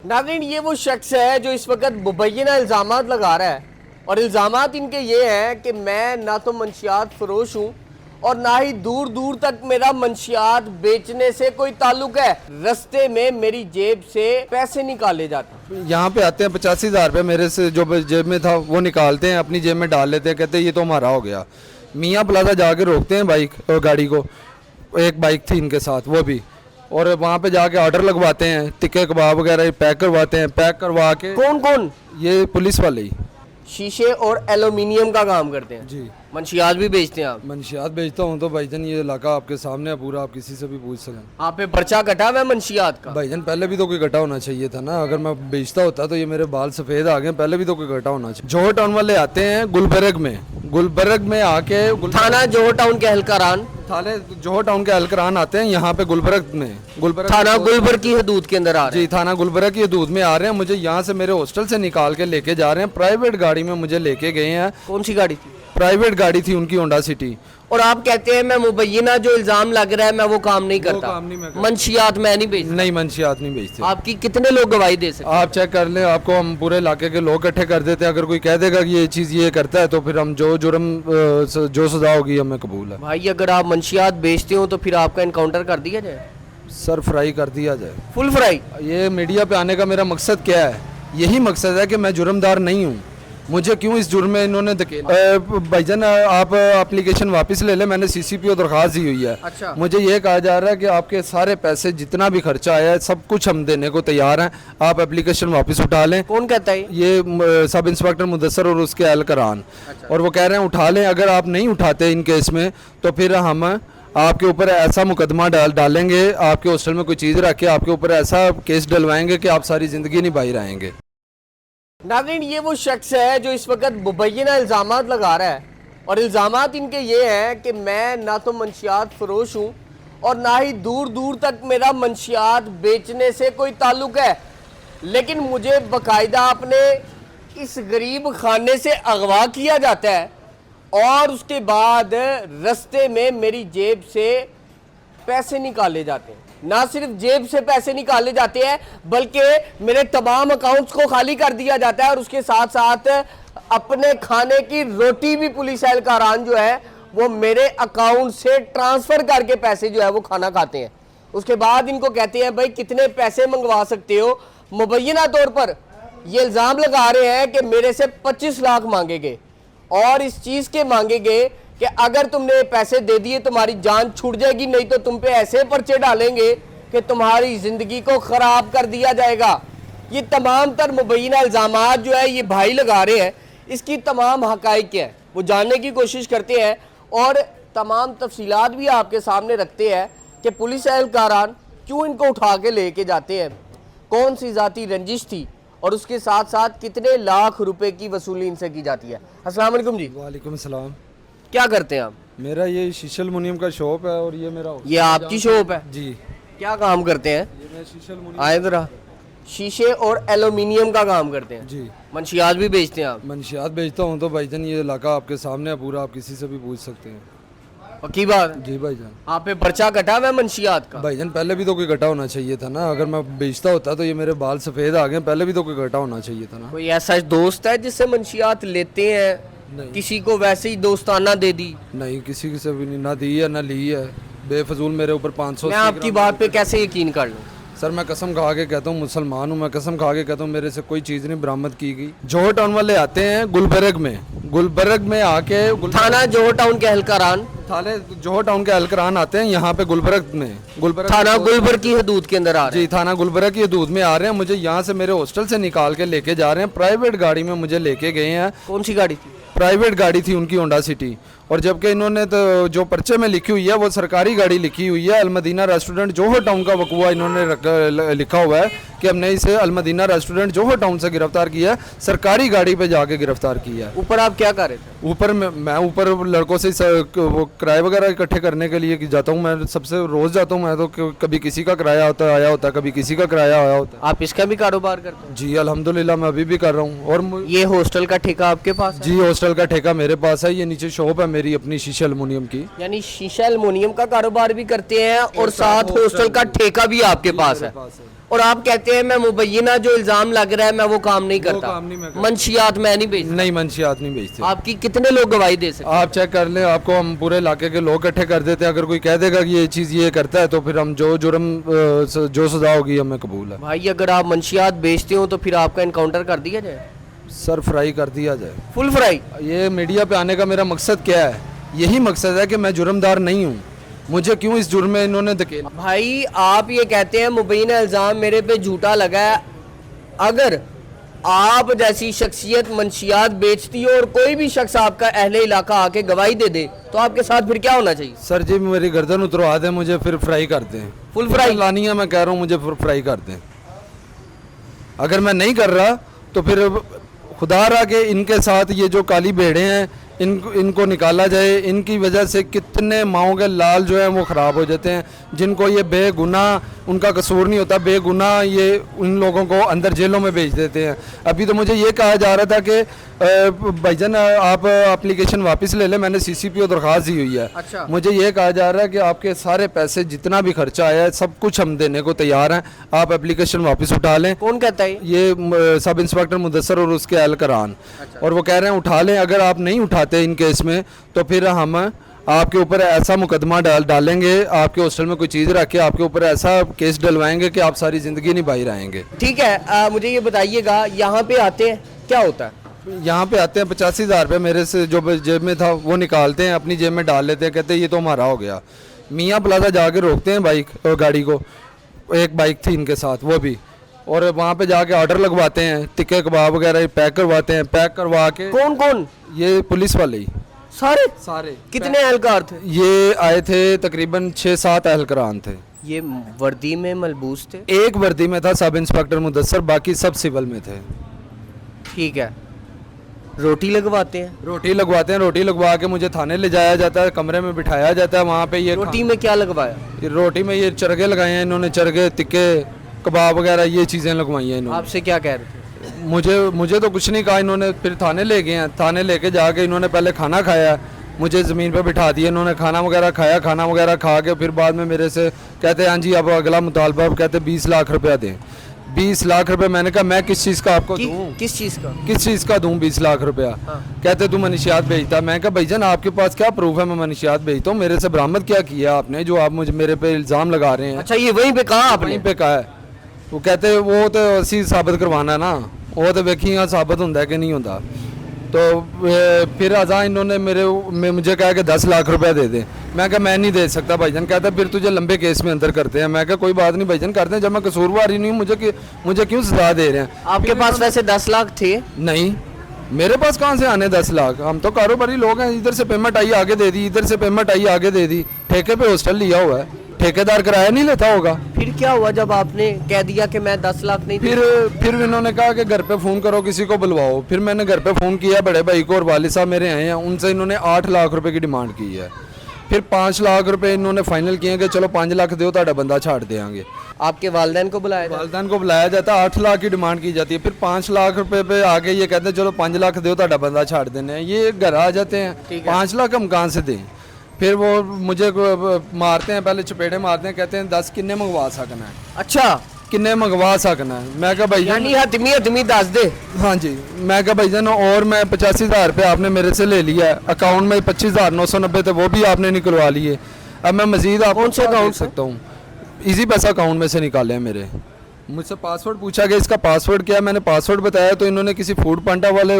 नाज़रीन, ये वो शख्स है जो इस वक्त मुबैना इल्ज़ामात लगा रहा है और इल्ज़ामात इनके ये हैं कि मैं ना तो मंशियात फरोश हूँ और ना ही दूर दूर तक मेरा मंशियात बेचने से कोई ताल्लुक है। रास्ते में मेरी जेब से पैसे निकाले जाते हैं। यहाँ पे आते हैं 85,000 रुपये मेरे से जो जेब में था वो निकालते हैं, अपनी जेब में डाल लेते हैं, कहते हैं ये तो हमारा हो गया। मियाँ प्लाजा जाके रोकते हैं गाड़ी को, एक बाइक थी इनके साथ वो भी, और वहाँ पे जाके ऑर्डर लगवाते हैं, टिक्के कबाब वगैरह पैक करवाते हैं। पैक करवा के कौन कौन? ये पुलिस वाले ही शीशे और एल्यूमिनियम का काम करते हैं जी। मंशियात भी बेचते हैं आप? मंशियात बेचता हूँ। तो भाईजान ये इलाका आपके सामने है पूरा, आप किसी से भी पूछ सकें। आप पे पर्चा कटा हुआ है मंशियात का? भाईजान पहले भी तो कोई घटा होना चाहिए था ना, अगर मैं बेचता होता तो ये मेरे बाल सफ़ेद आ गए, पहले भी तो कोई घटा होना चाहिए। जोहर टाउन वाले आते हैं गुलबर्ग में आके थाना जोहर टाउन के हल्कारान, थाने जोहर टाउन के हल्कारान आते हैं यहाँ पे गुलबर्ग थाना गुलबर्ग की हदूद के अंदर आ रहे जी, थाना गुलबर्ग की हदूद में आ रहे हैं। मुझे यहाँ से मेरे हॉस्टल से निकाल के लेके जा रहे हैं, प्राइवेट गाड़ी में मुझे लेके गए हैं। कौन सी गाड़ी थी? प्राइवेट गाड़ी थी उनकी, होंडा सिटी। और आप कहते हैं मैं मुबैना जो इल्जाम लग रहा है मैं वो काम नहीं करता, काम नहीं मैं करता। मंशियात मैं नहीं बेचता? नहीं, मंशियात नहीं बेचते। आपकी कितने लोग गवाही दे सकते? आप चेक कर लें, आपको हम पूरे इलाके के लोग इकट्ठे कर देते हैं। अगर कोई कह देगा कि ये चीज़ ये करता है तो फिर हम जो सजा होगी हमें कबूल है। भाई अगर आप मंशियात बेचते हो तो फिर आपका इनकाउंटर कर दिया जाए, सर फ्राई कर दिया जाए, फुल फ्राई। ये मीडिया पे आने का मेरा मकसद क्या है? यही मकसद है कि मैं जुर्मदार नहीं हूँ, मुझे क्यों इस जुर्म में इन्होंने धकेला। भाईजान आप एप्लीकेशन वापस ले लें, मैंने सीसीपीओ दरख्वास्त दी हुई है। अच्छा। मुझे ये कहा जा रहा है कि आपके सारे पैसे जितना भी खर्चा आया है सब कुछ हम देने को तैयार हैं, आप एप्लीकेशन वापस उठा लें। कौन कहता है? ये सब इंस्पेक्टर मुदस्सर और उसके एहलकारान। अच्छा। और वो कह रहे हैं उठा लें, अगर आप नहीं उठाते इन केस में तो फिर हम आपके ऊपर ऐसा मुकदमा डालेंगे, आपके हॉस्टल में कोई चीज़ रख के आपके ऊपर ऐसा केस डलवाएंगे कि आप सारी ज़िंदगी नहीं बाहर आएंगे। नाज़रीन, ये वो शख्स है जो इस वक्त मुबैना इल्ज़ामात लगा रहा है और इल्ज़ामात इनके ये हैं कि मैं ना तो मंशियात फरोश हूँ और ना ही दूर दूर तक मेरा मंशियात बेचने से कोई ताल्लुक है, लेकिन मुझे बाकायदा अपने इस गरीब खाने से अगवा किया जाता है और उसके बाद रास्ते में मेरी जेब से पैसे निकाले जाते हैं। ना सिर्फ जेब से पैसे निकाले जाते हैं बल्कि मेरे तमाम अकाउंट्स को खाली कर दिया जाता है और उसके साथ साथ अपने खाने की रोटी भी पुलिस एहलकारान जो है वो मेरे अकाउंट से ट्रांसफ़र करके पैसे जो है वो खाना खाते हैं। उसके बाद इनको कहते हैं भाई कितने पैसे मंगवा सकते हो। मुबैना तौर पर ये इल्ज़ाम लगा रहे हैं कि मेरे से 25 लाख मांगे गए और इस चीज़ के मांगे गए कि अगर तुमने पैसे दे दिए तुम्हारी जान छूट जाएगी, नहीं तो तुम पे ऐसे पर्चे डालेंगे कि तुम्हारी ज़िंदगी को ख़राब कर दिया जाएगा। ये तमाम तर मुबैना इल्ज़ामात जो है ये भाई लगा रहे हैं, इसकी तमाम हक़ाइक़ क्या है वो जानने की कोशिश करते हैं और तमाम तफसीलात भी आपके सामने रखते हैं कि पुलिस एहलकारान क्यों इनको उठा के लेके जाते हैं, कौन सी ज़ाती रंजिश थी और उसके साथ साथ कितने लाख रुपए की वसूली इनसे की जाती है। अस्सलाम वालेकुम जी। वालेकुम सलाम। क्या करते हैं आप? मेरा ये शीशे एल्युमिनियम का शॉप है और ये मेरा ये आपकी शॉप है जी। क्या काम करते हैं? ये मैं शीशे एल्युमिनियम आए जरा। शीशे और एल्यूमिनियम का काम करते हैं जी। मंशियात भी बेचते हैं आप? मंशियात बेचता हूँ। तो भाईजान ये इलाका आपके सामने है पूरा, आप किसी से भी पूछ सकते हैं। पक्की बात? जी भाईजान। आप पे पर्चा कटा हुआ है मंशियात का? भाईजान पहले भी तो कोई घटा होना चाहिए था ना, अगर मैं बेचता होता तो ये मेरे बाल सफ़ेद आ गए, पहले भी तो कोई घटा होना चाहिए था ना। कोई ऐसा दोस्त है जिससे मंशियात लेते हैं? नहीं। किसी को वैसे ही दोस्ताना दे दी? नहीं, किसी से भी नहीं, ना दी है ना ली है। बेफजूल मेरे ऊपर 500। मैं आपकी बात पे कैसे यकीन कर लूँ? सर मैं कसम खा के कहता हूँ, मुसलमान हूँ मैं, कसम खा के कहता हूँ मेरे से कोई चीज़ नहीं बरामद की गई। जोहर टाउन वाले आते हैं गुलबर्ग में आके थाना जोहर टाउन के हल्कारान, थाने जोहर टाउन के हल्कारान आते हैं यहाँ पे गुलबर्ग थाना गुलबर्ग की हदूद के अंदर आ रहे जी, थाना गुलबर्ग की हदूद में आ रहे हैं। मुझे यहाँ से मेरे हॉस्टल से निकाल के लेके जा रहे हैं, प्राइवेट गाड़ी में मुझे लेके गए हैं। कौन सी गाड़ी थी? प्राइवेट गाड़ी थी उनकी, होंडा सिटी। और जबकि इन्होंने तो जो पर्चे में लिखी हुई है वो सरकारी गाड़ी लिखी हुई है। अलमदीना रेस्टोरेंट जोहर टाउन का वकूआ इन्होंने लिखा हुआ है कि हमने इसे अलमदीना रेस्टोरेंट जोहर टाउन से गिरफ्तार किया है, सरकारी गाड़ी पे जाके गिरफ्तार किया है। ऊपर आप क्या कर रहे थे? ऊपर मैं ऊपर लड़कों से वो किराए वगैरह इकट्ठे करने के लिए जाता हूँ। मैं सबसे रोज़ जाता हूँ मैं तो, कभी किसी का किराया आया होता है, कभी किसी का किराया आया होता है। आप इसका भी कारोबार करते हैं? जी अल्हम्दुलिल्लाह, मैं अभी भी कर रहा हूँ। और ये हॉस्टल का ठेका आपके पास है? जी, हॉस्टल का ठेका मेरे पास है। ये नीचे शॉप है मेरी अपनी शीशे एल्युमिनियम की। यानी शीशा एल्युमिनियम का कारोबार भी करते हैं और साथ हॉस्टल का ठेका भी आपके पास है? और आप कहते हैं मैं मुबैना जो इल्जाम लग रहा है मैं वो काम नहीं करता, काम नहीं मैं करता। मंशियात मैं नहीं बेचता। नहीं, मंशियात नहीं बेचते। आपकी कितने लोग गवाही दे सकते आप चेक कर लें, आपको हम पूरे इलाके के लोग इकट्ठे कर देते हैं। अगर कोई कह देगा कि ये चीज़ ये करता है तो फिर हम जो जुर्म जो सजा होगी हमें कबूल है। भाई अगर आप मंशियात बेचते हो तो फिर आपका इनकाउंटर कर दिया जाए, सर फ्राई कर दिया जाए। Full fry. ये मीडिया पे आने का मेरा मकसद क्या है? यही मकसद है कि मैं जुर्मदार नहीं हूँ, मुझे क्यों इस जुर्म में इन्होंने धकेला। भाई आप ये कहते हैं मुबैना इल्जाम मेरे पे झूठा लगा है, अगर आप जैसी शख्सियत मंशियात बेचती हो और कोई भी शख्स आपका अहले इलाका आके गवाही दे दे तो आपके साथ फिर क्या होना चाहिए? सर जी मेरी गर्दन उतरवा दें, मुझे फिर फ्राई कर दें। फुल फ्राई लानी है, मैं कह रहा हूँ मुझे फिर फ्राई कर दें। अगर मैं नहीं कर रहा तो फिर खुदा रहा के इनके साथ ये जो काली भेड़ें हैं इनको निकाला जाए। इनकी वजह से कितने माओं के लाल जो हैं वो ख़राब हो जाते हैं, जिनको ये बेगुनाह उनका कसूर नहीं होता, बेगुनाह ये उन लोगों को अंदर जेलों में भेज देते हैं। अभी तो मुझे ये कहा जा रहा था कि भाईजान आप एप्लीकेशन वापस ले लें, मैंने CCPO दरख्वास्त दी हुई है। अच्छा। मुझे ये कहा जा रहा है कि आपके सारे पैसे जितना भी खर्चा आया है सब कुछ हम देने को तैयार हैं, आप एप्लीकेशन वापस उठा लें। कौन कहता है? ये सब इंस्पेक्टर मुदस्सर और उसके एहलकारान। और वो कह रहे हैं उठा लें, अगर आप नहीं उठाते इन केस में तो फिर हम आपके ऊपर ऐसा मुकदमा डालेंगे, आपके हॉस्टल में कोई चीज़ रख के आपके ऊपर ऐसा केस डलवाएंगे कि आप सारी ज़िंदगी नहीं बाहर आएंगे। ठीक है, मुझे ये बताइएगा यहाँ पे आते हैं क्या होता है? यहाँ पे आते हैं 85,000 रुपये मेरे से जो जेब में था वो निकालते हैं, अपनी जेब में डाल लेते हैं, कहते हैं ये तो हमारा हो गया। मियाँ प्लाजा जाके रोकते हैं बाइक और गाड़ी को, एक बाइक थी इनके साथ वो भी, और वहाँ पे जाके ऑर्डर लगवाते हैं, टिक्के कबाब वगैरह पैक करवाते हैं। पैक करवा के कौन कौन? ये पुलिस वाले ही सारे कितने एहलकार थे? ये आए थे तकरीबन 6-7 एहलकारान थे। ये वर्दी में मलबूस थे? एक वर्दी में था सब इंस्पेक्टर मुदस्सर, बाकी सब सिविल में थे। ठीक है, रोटी लगवाते हैं? रोटी लगवाते हैं, रोटी लगवा के मुझे थाने ले जाया जाता है, कमरे में बिठाया जाता है। वहाँ पे ये रोटी में क्या लगवाया? रोटी में ये चरगे लगाए हैं इन्होंने, चरगे टिक्के कबाब वगैरह ये चीज़ें लगवाई हैं इन्होंने। आपसे क्या कह रहे थे? मुझे तो कुछ नहीं कहा इन्होंने, फिर थाने ले गए हैं। थाने लेके जाके इन्होंने पहले खाना खाया, मुझे ज़मीन पे बिठा दिया इन्होंने, खाना वगैरह खाया, खाना वगैरह खा के फिर बाद में मेरे से कहते हैं हाँ जी अब अगला मुतालबा, अब कहते 20 लाख रुपया दें। 20 लाख रुपए। मैंने कहा मैं किस चीज़ का आपको दूँ? किस चीज़ का दूँ 20 लाख रुपया? हाँ। कहते तू मनशियात भेजता। मैं कहा भाईजान आपके पास क्या प्रूफ है मैं मनशियात भेजता हूँ? मेरे से बरामद क्या किया आपने जो आप मुझे मेरे पे इल्ज़ाम लगा रहे हैं? अच्छा, ये वहीं पे कहा आपने? वहीं पे कहा है। वो कहते वो तो असी साबित करवाना ना, वो तो वेखिए साबित होंगे कि नहीं होता। तो फिर अजा इन्होंने मुझे कहा कि 10 लाख रुपया दे दे। मैं कहा मैं नहीं दे सकता भाईजान। कहता फिर तुझे लंबे केस में अंदर करते हैं। मैं कहा कोई बात नहीं भाईजान करते हैं, जब मैं कसूरवार ही नहीं हूँ मुझे क्यों सजा दे रहे हैं? आपके पास वैसे 10 लाख थे? नहीं, मेरे पास कहाँ से आने 10 लाख? हम तो कारोबारी लोग हैं, इधर से पेमेंट आई आगे दे दी, इधर से पेमेंट आई आगे दे दी। ठेके पे हॉस्टल लिया हुआ है, ठेकेदार किराया नहीं लेता होगा। फिर क्या हुआ जब आपने कह दिया कि मैं 10 लाख नहीं? फिर इन्होंने कहा कि घर पे फ़ोन करो, किसी को बुलवाओ। फिर मैंने घर पे फ़ोन किया बड़े भाई को, और वालिद साहब मेरे आए हैं, उनसे इन्होंने 8 लाख रुपए की डिमांड की है। फिर 5 लाख रुपए इन्होंने फाइनल किए कि चलो 5 लाख दो तो बंदा छाड़ देंगे। आपके वालिदैन को बुलाया? वालिदैन को बुलाया जाता, 8 लाख की डिमांड की जाती है। फिर 5 लाख रुपए पे आके ये कहते हैं चलो 5 लाख दो तो बंदा छाड़ देने। ये घर आ जाते हैं, 5 लाख हम कहाँ से दें? फिर वो मुझे मारते हैं, पहले चपेटे मारते हैं, कहते हैं 10 किन्ने मंगवा सकना है। अच्छा, किन्ने मंगवा सकना है? मैं कहा भाई यानी हतमी 10 दे। हाँ जी। मैं कहा भाईजान और मैं 85,000 रुपये आपने मेरे से ले लिया है, अकाउंट में 25,990 थे वो भी आपने निकलवा लिए। अब मैं मजीद आप कौन से अकाउंट सकता हूँ? इजी पैसा अकाउंट में से निकाले हैं मेरे। मुझसे पासवर्ड पूछा गया, इसका पासवर्ड क्या है? मैंने पासवर्ड बताया तो इन्होंने किसी फूड पांडा वाले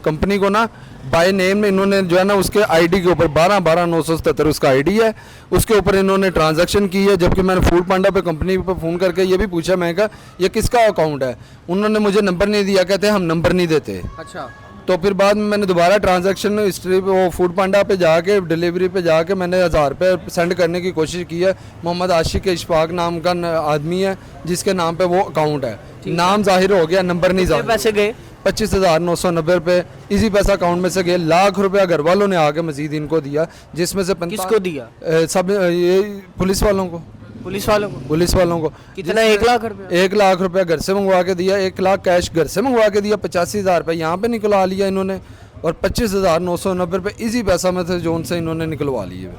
कंपनी को ना बाय नेम में इन्होंने जो है ना उसके आईडी के ऊपर 12/12/977 उसका आईडी है, उसके ऊपर इन्होंने ट्रांजैक्शन की है। जबकि मैंने फूड पांडा पे कंपनी पे फ़ोन करके ये भी पूछा, मैं कहा ये किसका अकाउंट है? उन्होंने मुझे नंबर नहीं दिया, कहते हम नंबर नहीं देते। अच्छा। तो फिर बाद में मैंने दोबारा ट्रांजैक्शन हिस्ट्री पे वो फूड पांडा पे जाके डिलीवरी पे जाके मैंने 1000 रुपये सेंड करने की कोशिश की है। मोहम्मद आशिक इशफाक नाम का आदमी है जिसके नाम पे वो अकाउंट है। नाम जाहिर हो गया, नंबर नहीं जाहिर। पैसे गए 25,990 रुपये इसी पैसा अकाउंट में से गए। लाख रुपया घर वालों ने आके मजीद इनको दिया, जिसमें से किसको दिया? सब ये पुलिस वालों को। पुलिस वालों को कितना? 1 लाख रुपया? 1 लाख रुपया घर से मंगवा के दिया, 1 लाख कैश घर से मंगवा के दिया, 85,000 रुपये यहाँ पे निकलवा लिया इन्होंने, और 25,990 रुपये इसी पैसा में थे जो उनसे इन्होंने निकलवा लिए।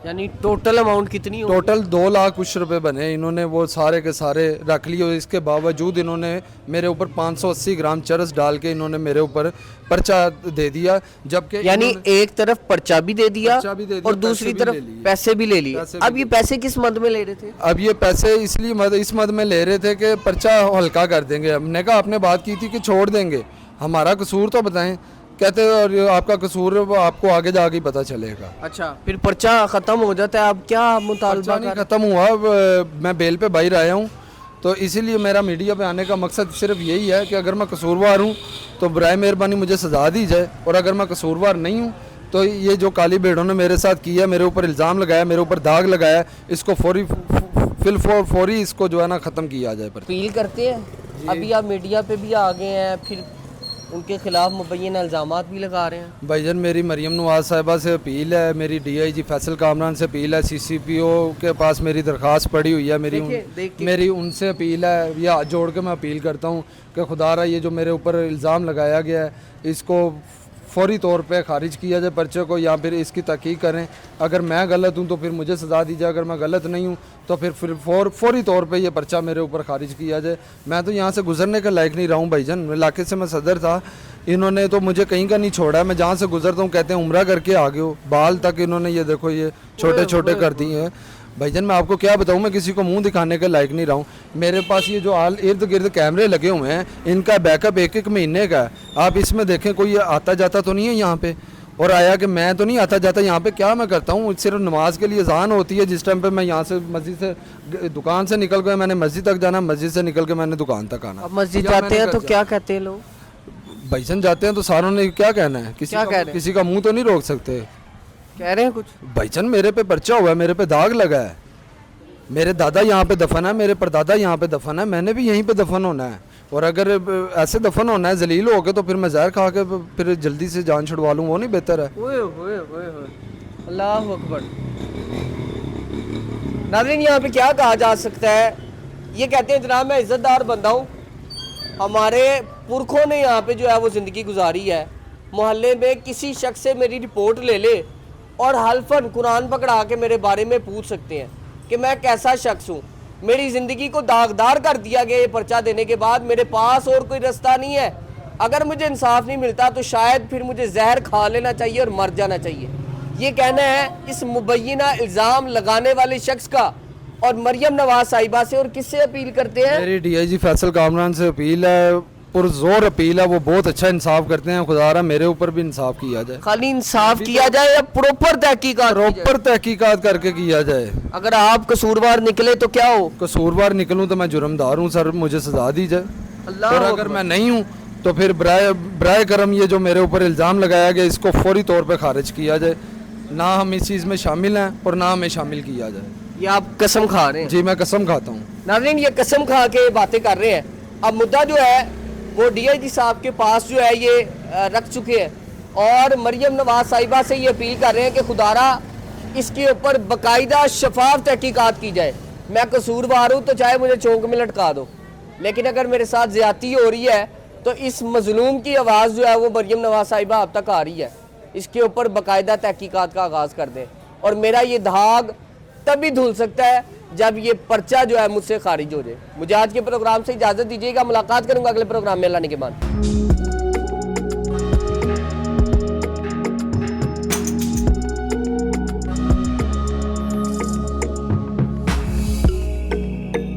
यानी टोटल अमाउंट कितनी हो? टोटल 2 लाख कुछ रुपए बने, इन्होंने वो सारे के सारे रख लिए और इसके बावजूद इन्होंने मेरे ऊपर 580 ग्राम चरस डाल के इन्होंने मेरे ऊपर पर्चा दे दिया, जबकि यानी एक तरफ पर्चा भी दे दिया पर्चा भी दे दिया, और दूसरी पैसे भी तरफ ले लिए। पैसे भी ले लिए। पैसे भी अब ये पैसे किस मद में ले रहे थे? अब ये पैसे इसलिए इस मद में ले रहे थे कि पर्चा हल्का कर देंगे। हमने कहा आपने बात की थी कि छोड़ देंगे, हमारा कसूर तो बताएं। कहते और आपका कसूर वो आपको आगे जाके ही पता चलेगा। अच्छा, फिर पर्चा खत्म हो जाता है, अब क्या मुतालबा पर्चा नहीं ख़त्म हुआ, अब मैं बेल पे बाहर आया हूँ, तो इसीलिए मेरा मीडिया पे आने का मकसद सिर्फ यही है कि अगर मैं कसूरवार हूँ तो बराए मेहरबानी मुझे सज़ा दी जाए, और अगर मैं कसूरवार नहीं हूँ तो ये जो काली भेड़ों ने मेरे साथ किया, मेरे ऊपर इल्ज़ाम लगाया, मेरे ऊपर दाग लगाया, इसको फौरी इसको जो है ना ख़त्म किया जाए। पर अपील करते हैं, अभी आप मीडिया पे भी आ गए हैं, फिर उनके खिलाफ मुबैन इल्ज़ामात भी लगा रहे हैं। भाईजान मेरी मरियम नवाज साहिबा से अपील है, मेरी DIG फैसल कामरान से अपील है, CCPO के पास मेरी दरख्वास्त पड़ी हुई है, मेरी उनसे अपील है, या हाथ जोड़ के मैं अपील करता हूँ कि खुदारा ये जो मेरे ऊपर इल्ज़ाम लगाया गया है इसको फौरी तौर पे खारिज किया जाए पर्चे को, या फिर इसकी तहकीक करें। अगर मैं गलत हूँ तो फिर मुझे सज़ा दी जाए, अगर मैं गलत नहीं हूँ तो फिर फौरी तौर पे ये पर्चा मेरे ऊपर खारिज किया जाए। मैं तो यहाँ से गुजरने के लायक नहीं रहा हूँ भाईजान, इलाके से मैं सदर था, इन्होंने तो मुझे कहीं का नहीं छोड़ा है। मैं जहाँ से गुजरता हूँ कहते हैं उम्रा करके आ गए हो, बाल तक इन्होंने ये देखो ये छोटे छोटे कर दिए हैं। भाईजान मैं आपको क्या बताऊं, मैं किसी को मुंह दिखाने के लायक नहीं रहा हूं। मेरे पास ये जो इर्द गिर्द कैमरे लगे हुए हैं, इनका बैकअप 1-1 महीने का है। आप इसमें देखें कोई आता जाता तो नहीं है यहाँ पे, और आया कि मैं तो नहीं आता जाता यहाँ पे। क्या मैं करता हूँ, सिर्फ नमाज के लिए अज़ान होती है, जिस टाइम पे मैं यहाँ से मस्जिद से दुकान से निकल गया, मैंने मस्जिद तक जाना, मस्जिद से निकल के मैंने दुकान तक आना। अब मस्जिद जाते हैं तो क्या कहते हैं लोग? भाईजान जाते हैं तो सारों ने क्या कहना है, किसी का मुँह तो नहीं रोक सकते। कह रहे हैं कुछ? भाईजान मेरे पे पर्चा हुआ है, मेरे पे दाग लगा है, मेरे दादा यहाँ पे दफन है, मेरे परदादा यहाँ पे दफन है, मैंने भी यहीं पे दफन होना है। और अगर ऐसे दफन होना है जलील हो के तो फिर मैं जहर खा के फिर जल्दी से जान छुड़वा लूँ, वो नहीं बेहतर है? ओए ओए ओए ओए, अल्लाह अकबर। नाज़रीन यहाँ पे क्या कहा जा सकता है, ये कहते हैं जनाब मैं इज़्ज़तदार बंदा हूँ, हमारे पुरखों ने यहाँ पे जो है वो ज़िंदगी गुजारी है, मोहल्ले में किसी शख्स से मेरी रिपोर्ट ले ले और हल्फन कुरान पकड़ा के मेरे बारे में पूछ सकते हैं कि मैं कैसा शख्स हूँ। मेरी ज़िंदगी को दागदार कर दिया गया ये पर्चा देने के बाद, मेरे पास और कोई रास्ता नहीं है। अगर मुझे इंसाफ नहीं मिलता तो शायद फिर मुझे जहर खा लेना चाहिए और मर जाना चाहिए। ये कहना है इस मुबैना इल्ज़ाम लगाने वाले शख्स का। और मरियम नवाज साहिबा से और किससे अपील करते हैं? मेरी DIG फैसल कामरान से अपील है, पुरजोर अपील है, वो बहुत अच्छा इंसाफ करते हैं। खुदारा मेरे ऊपर भी इंसाफ किया जाए। खाली इंसाफ किया जाए या प्रॉपर तहकीकात करके किया जाए? अगर आप कसूरवार निकले तो क्या हो? कसूरवार निकलूं तो मैं जुर्मदार हूँ सर, मुझे सजा दी जाए। अल्लाह और अगर मैं नहीं हूँ तो फिर बराए करम ये जो मेरे ऊपर इल्ज़ाम लगाया गया इसको फौरी तौर पे खारिज किया जाए। ना हम इस चीज़ में शामिल हैं और ना हमें शामिल किया जाए। ये आप कसम खा रहे हैं? जी मैं कसम खाता हूँ। नाज़रीन ये कसम खा के बातें कर रहे हैं। अब मुद्दा जो है वो DIG साहब के पास जो है ये रख चुके हैं और मरियम नवाज साहिबा से ये अपील कर रहे हैं कि खुदारा इसके ऊपर बाकायदा शफाफ तहकीकात की जाए। मैं कसूरवार हूँ तो चाहे मुझे चौंक में लटका दो, लेकिन अगर मेरे साथ ज़्यादती हो रही है तो इस मजलूम की आवाज़ जो है वो मरियम नवाज साहिबा अब तक आ रही है, इसके ऊपर बाकायदा तहकीकात का आगाज़ कर दें। और मेरा ये दाग तभी धुल सकता है जब ये पर्चा जो है मुझसे खारिज हो जाए। मुझे आज के प्रोग्राम से इजाज़त दीजिएगा, मुलाकात करूंगा अगले प्रोग्राम में अल्लाह ने के बाद।